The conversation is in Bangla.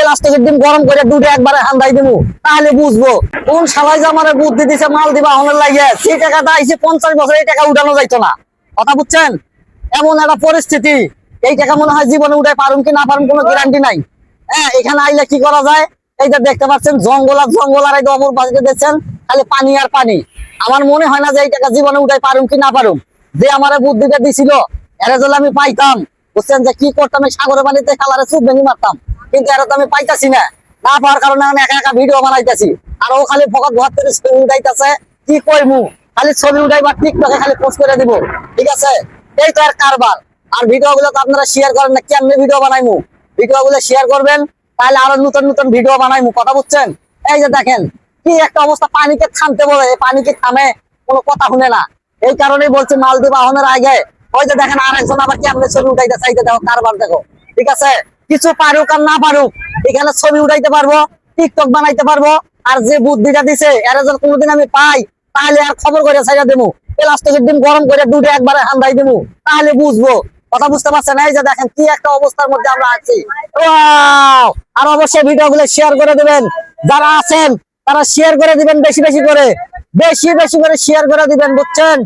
প্লাস্টিকের ডিম গরম করে দুটো একবারে হান্দাই দেবো, তাহলে বুঝবো কোন শালাই যে আমার বুদ্ধি দিছে মাল দিবা হনের লাগে। সেই টাকাটা আইসে 50 বছর এই টাকা উঠানো যাইতো না, কথা বুঝছেন? এমন একটা পরিস্থিতি, এই টাকা মনে হয় জীবনে উঠে পারুম কি না পারুম কোনো গ্যারান্টি নাই। হ্যাঁ, এখানে আইলে কি করা যায়? এই যে দেখতে পাচ্ছেন জঙ্গল আর জঙ্গল, আর এই অমর বাজে দেখছেন খালি পানি আর পানি। আমার মনে হয় না যে এই টাকা জীবনে উঠে পারুম কি না পারুম। যে আমার বুদ্ধিটা দিছিল এরা যদি আমি পাইতাম, বুঝছেন যে কি করতাম, এই সাগরের পানিতে খালারে চুপ ভেঙে মারতাম। কিন্তু এরা তো আমি পাইতাছি না, না পাওয়ার কারণে আমি একা একা ভিডিও বানাইতেছি। আর ও খালি ফকত ঘর থেকে ছবি উঠাইতেছে। কি কইমু, খালি ছবি উঠাইবার টিকটকে খালি পোস্ট করে দিব, ঠিক আছে? এই তো আর কারবার। আর ভিডিও গুলো তো আপনারা শেয়ার করেন না, কেমনে ভিডিও বানাইমু? ভিডিও গুলো শেয়ার করবেন, তাহলে আরো নতুন নতুন ভিডিও বানাইমু, কথা বুঝছেন? এই যে দেখেন কি একটা অবস্থা, পানিকে থামতে বলে এই পানিকে থামে, কোনো কথা শুনে না। এই কারণেই বলছি মালদ্বীপ আহনের আগে ওই যে দেখেন আরেকজন আবার কেমনে ছবি উঠাইতে চাইতে, দেখো কারবার দেখো, ঠিক আছে? কিছু পারুক আর না পারুক, এখানে ছবি উঠাইতে পারবো, টিকটক বানাইতে পারবো। আর যে বুদ্ধিটা দিছে এরা যদি কোনোদিন আমি পাই, তাহলে আর খবর করে ছাইড়া দেবো, প্লাস্টিকের ডিম গরম করে দুটো একবারে হান্দাই দেবো, তাহলে বুঝবো, কথা বুঝতে পারছেন? এই যে দেখেন কি একটা অবস্থার মধ্যে আমরা আছি। আর অবশ্যই ভিডিও গুলো শেয়ার করে দিবেন, যারা আছেন তারা শেয়ার করে দিবেন, বেশি বেশি করে, বেশি বেশি করে শেয়ার করে দিবেন, বুঝছেন?